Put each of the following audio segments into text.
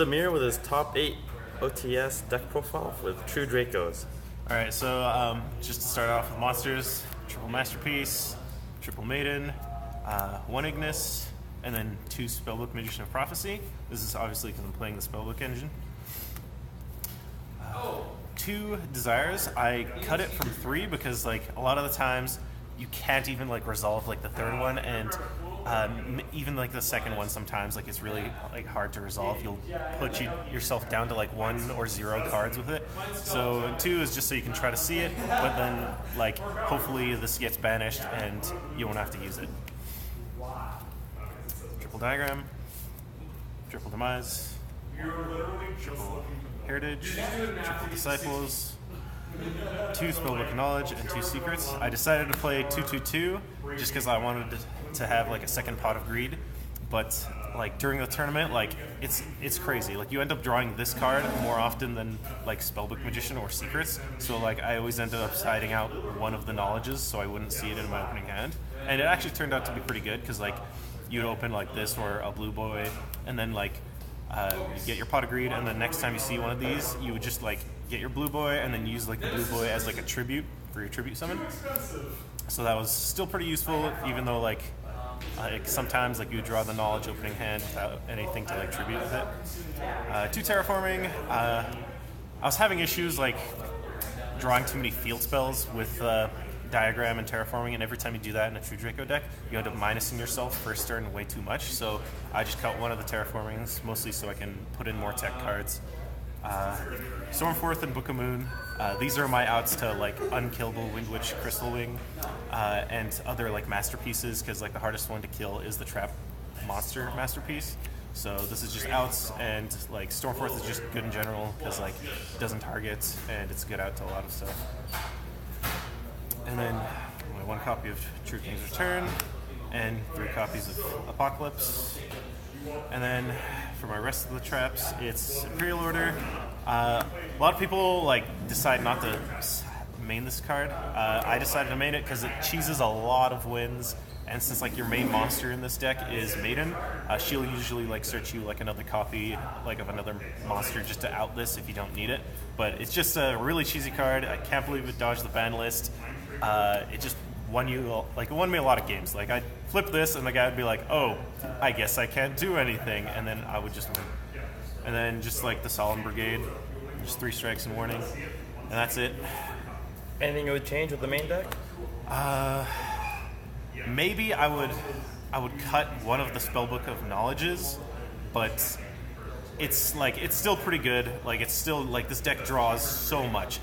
Demir with his top 8 OTS deck profile with True Dracos. Alright, so just to start off with monsters, triple Masterpiece, triple Maiden, 1 Ignis, and then 2 Spellbook Magician of Prophecy. This is obviously because I'm playing the Spellbook engine. 2 Desires. I cut it from 3 because like a lot of the times you can't even like resolve like the third one, and even like the second one sometimes like it's really like hard to resolve. You'll put yourself down to like 1 or 0 cards with it. So 2 is just so you can try to see it, but then like hopefully this gets banished and you won't have to use it. Triple Diagram, triple Demise, triple Heritage, triple Disciples, 2 Spellbook Knowledge, and 2 Secrets. I decided to play 2/2/2 just because I wanted to have like a second pot of greed, but like during the tournament, like it's crazy. Like you end up drawing this card more often than like Spellbook Magician or Secrets. So like I always ended up siding out one of the knowledges so I wouldn't see it in my opening hand, and it actually turned out to be pretty good because like you'd open like this or a blue boy, and then like you get your pot of greed, and then next time you see one of these, you would just like get your blue boy and then use like the blue boy as like a tribute for your tribute summon. So that was still pretty useful, even though like sometimes like you draw the knowledge opening hand without anything to like tribute with it. 2 Terraforming. I was having issues like drawing too many field spells with Diagram and Terraforming, and every time you do that in a True Draco deck, you end up minusing yourself first turn way too much. So I just cut one of the Terraformings, mostly so I can put in more tech cards. Stormforth and Book of Moon. These are my outs to like unkillable Windwitch, Crystal Wing, and other like masterpieces, because like the hardest one to kill is the trap monster masterpiece. So this is just outs, and like Stormforth is just good in general because like it doesn't target and it's good out to a lot of stuff. And then my 1 copy of True King's Return and 3 copies of Apocalypse. And then for my rest of the traps, it's Imperial Order. A lot of people like decide not to main this card. I decided to main it because it cheeses a lot of wins, and since like your main monster in this deck is Maiden, she'll usually like search you like another copy like of another monster just to out this if you don't need it. But it's just a really cheesy card. I can't believe it dodged the ban list. It just won me a lot of games. Like I'd flip this and the guy would be like, "Oh, I guess I can't do anything," and then I would just win. And then just like the Solemn Brigade, just 3 strikes and warning, and that's it. Anything you would change with the main deck? Maybe I would cut one of the Spellbook of Knowledges, but it's still pretty good. Like it's still like this deck draws so much.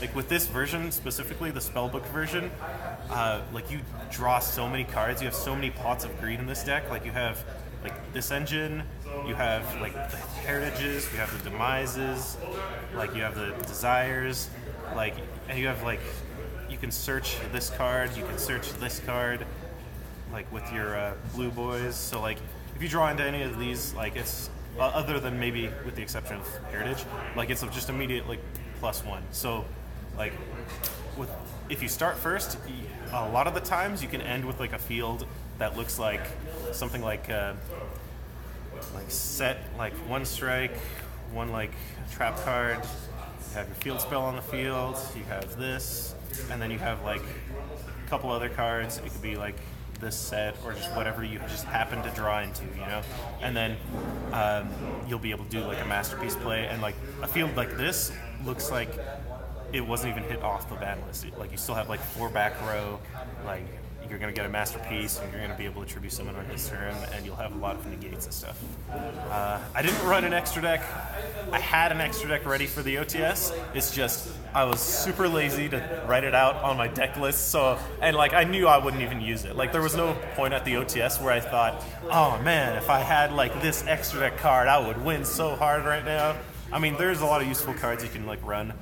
Like with this version specifically, the Spellbook version, like you draw so many cards. You have so many pots of greed in this deck. Like you have like this engine, you have like the Heritages, you have the Demises, like you have the Desires, like, and you have like, you can search this card, you can search this card, like with your blue boys. So like if you draw into any of these, like it's other than maybe with the exception of Heritage, like it's just immediate like +1. So like if you start first, a lot of the times you can end with like a field that looks like something like set like 1 strike, 1 like trap card. You have your field spell on the field. You have this, and then you have like a couple other cards. It could be like this set or just whatever you just happen to draw into, you know. And then you'll be able to do like a masterpiece play, and like a field like this looks like it wasn't even hit off the ban list. Like you still have like 4 back row, like you're going to get a masterpiece, and you're going to be able to tribute summon on his turn, and you'll have a lot of negates and stuff. I didn't run an extra deck. I had an extra deck ready for the OTS. It's just I was super lazy to write it out on my deck list, so, and like I knew I wouldn't even use it. Like there was no point at the OTS where I thought, oh man, if I had like this extra deck card, I would win so hard right now. I mean, there's a lot of useful cards you can like run,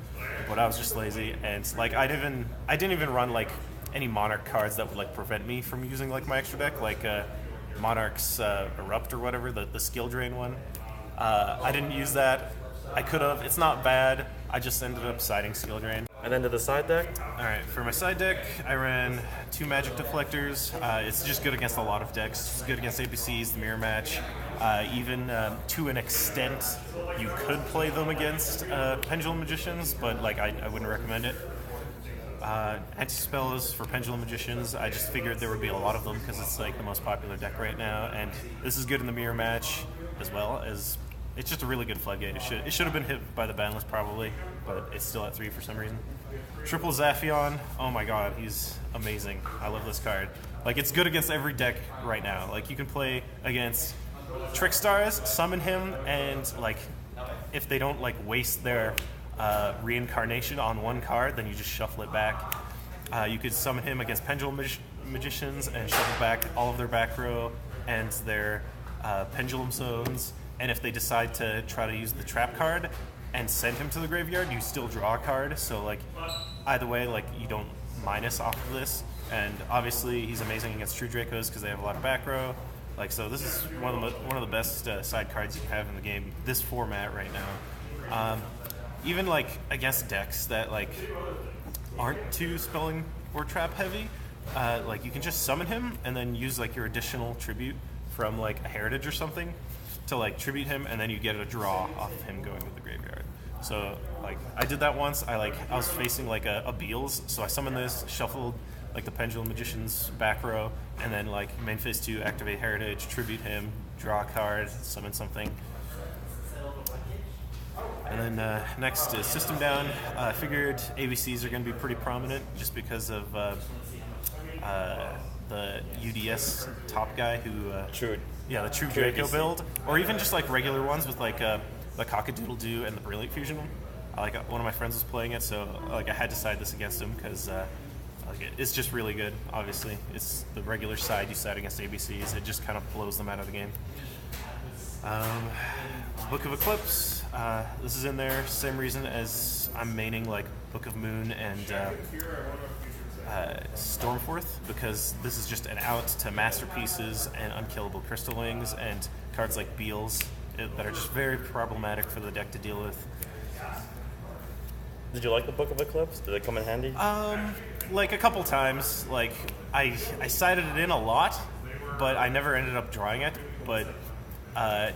but I was just lazy, and like I didn't even run like any Monarch cards that would like prevent me from using like my extra deck, like Monarch's Erupt or whatever, the skill drain one. I didn't use that. I could have. It's not bad. I just ended up siding skill drain. And then to the side deck, Alright, for my side deck, I ran 2 Magic Deflectors. It's just good against a lot of decks. It's good against ABCs, the Mirror Match. Even to an extent, you could play them against Pendulum Magicians, but like I wouldn't recommend it. Anti-Spells for Pendulum Magicians, I just figured there would be a lot of them because it's like the most popular deck right now, and this is good in the Mirror Match as well as it's just a really good floodgate. It should have been hit by the ban list probably, but it's still at 3 for some reason. Triple Zaphion, oh my god, he's amazing. I love this card. Like, it's good against every deck right now. Like, you can play against Trickstars, summon him, and like, if they don't like waste their reincarnation on one card, then you just shuffle it back. You could summon him against Pendulum Magicians and shuffle back all of their back row and their Pendulum Zones. And if they decide to try to use the trap card and send him to the graveyard, you still draw a card. So like, either way, like you don't minus off of this. And obviously, he's amazing against True Dracos because they have a lot of back row. Like, so this is one of the best side cards you can have in the game. This format right now. Even like against decks that like aren't too spelling or trap heavy, like you can just summon him and then use like your additional tribute from like a heritage or something to like tribute him, and then you get a draw off of him going to the graveyard. So like I did that once. I was facing like a Beals, so I summoned this, shuffled like the Pendulum Magician's back row, and then like main phase 2, activate heritage, tribute him, draw a card, summon something. And then next is System Down. I figured ABCs are going to be pretty prominent just because of the UDS top guy who... Yeah, the True Draco build. Or even just like regular ones with like the Cockadoodle-Doo and the Brilliant Fusion. Like one of my friends was playing it, so like I had to side this against him because it's just really good, obviously. It's the regular side you side against ABCs. It just kind of blows them out of the game. Book of Eclipse, this is in there, same reason as I'm maining like Book of Moon and Stormforth, because this is just an out to Masterpieces and Unkillable Crystal Wings and cards like Beals that are just very problematic for the deck to deal with. Did you like the Book of Eclipse? Did it come in handy? Like a couple times. Like I sided it in a lot, but I never ended up drawing it. But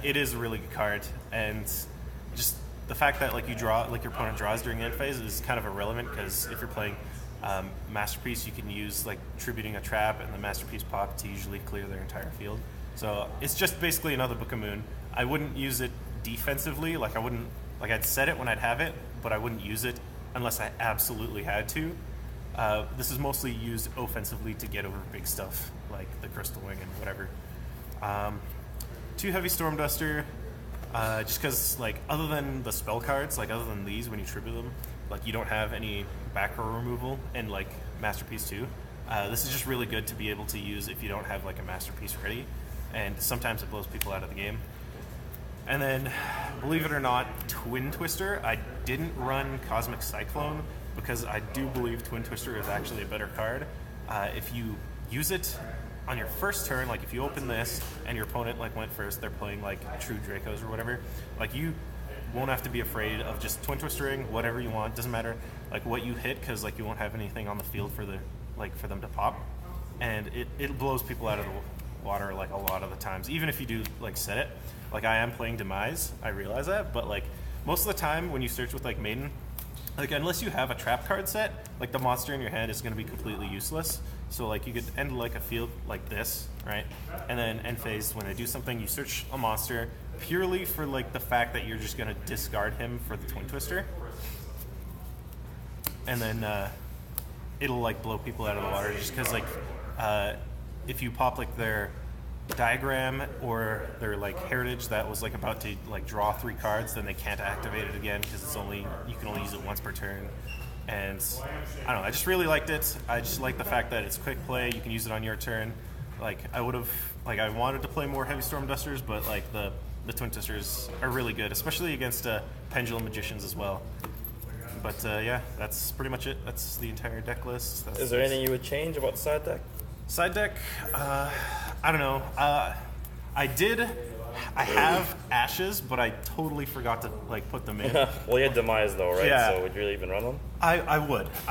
it is a really good card, and just the fact that like you draw, like your opponent draws during end phase is kind of irrelevant, because if you're playing Masterpiece, you can use like tributing a trap and the Masterpiece pop to usually clear their entire field. So it's just basically another Book of Moon. I wouldn't use it defensively. Like I'd set it when I'd have it, but I wouldn't use it unless I absolutely had to. This is mostly used offensively to get over big stuff like the Crystal Wing and whatever. 2 Heavy Storm Duster, just because like other than the spell cards, like other than these, when you tribute them, like you don't have any back row removal and like Masterpiece 2. This is just really good to be able to use if you don't have like a Masterpiece ready, and sometimes it blows people out of the game. And then, believe it or not, Twin Twister. I didn't run Cosmic Cyclone because I do believe Twin Twister is actually a better card. If you use it on your first turn, like if you open this and your opponent like went first, they're playing like True Dracos or whatever, like you won't have to be afraid of just Twin Twistering whatever you want. Doesn't matter like what you hit, because like you won't have anything on the field for them to pop, and it blows people out of the water like a lot of the times. Even if you do like set it, like I am playing Demise, I realize that, but like most of the time when you search with like Maiden, like unless you have a trap card set, like the monster in your hand is going to be completely useless. So like you could end like a field like this, right? And then end phase, when they do something, you search a monster purely for like the fact that you're just going to discard him for the Twin Twister. And then it'll like blow people out of the water, just because like if you pop like their Diagram or their like heritage that was like about to like draw 3 cards, then they can't activate it again because you can only use it once per turn. And I don't know, I just really liked it. I just like the fact that it's quick play, you can use it on your turn. Like I wanted to play more Heavy Storm Dusters, but like the Twin Twisters are really good, especially against Pendulum Magicians as well. But yeah, that's pretty much it. That's the entire deck list. Is there anything you would change about the side deck? Side deck, I don't know. I did I have Ashes, but I totally forgot to like put them in. Well, you had Demise though, right? Yeah. So would you really even run them? I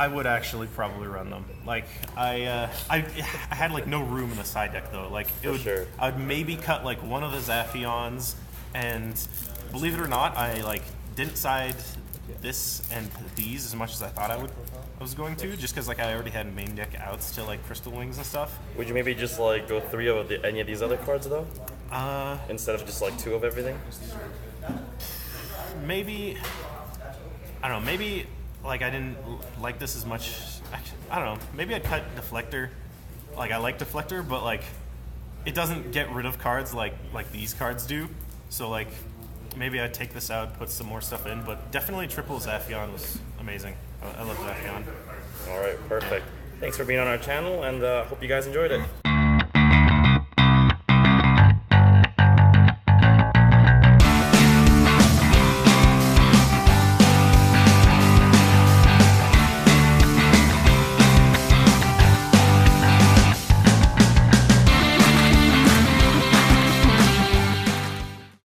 would actually probably run them. Like I had like no room in the side deck though. Like Sure. I'd maybe cut like one of the Zaphions, and believe it or not, I like didn't side this and these as much as I thought I was going to, just because like I already had main deck outs to like Crystal Wings and stuff. Would you maybe just like go 3 of any of these other cards though, instead of just like 2 of everything? Maybe, I don't know, maybe like I didn't like this as much. I don't know, maybe I'd cut Deflector. Like I like Deflector, but like it doesn't get rid of cards like these cards do. So like maybe I'd take this out, put some more stuff in, but definitely triple Zaphion was amazing. I love Zaphion. All right, perfect. Thanks for being on our channel, and hope you guys enjoyed it.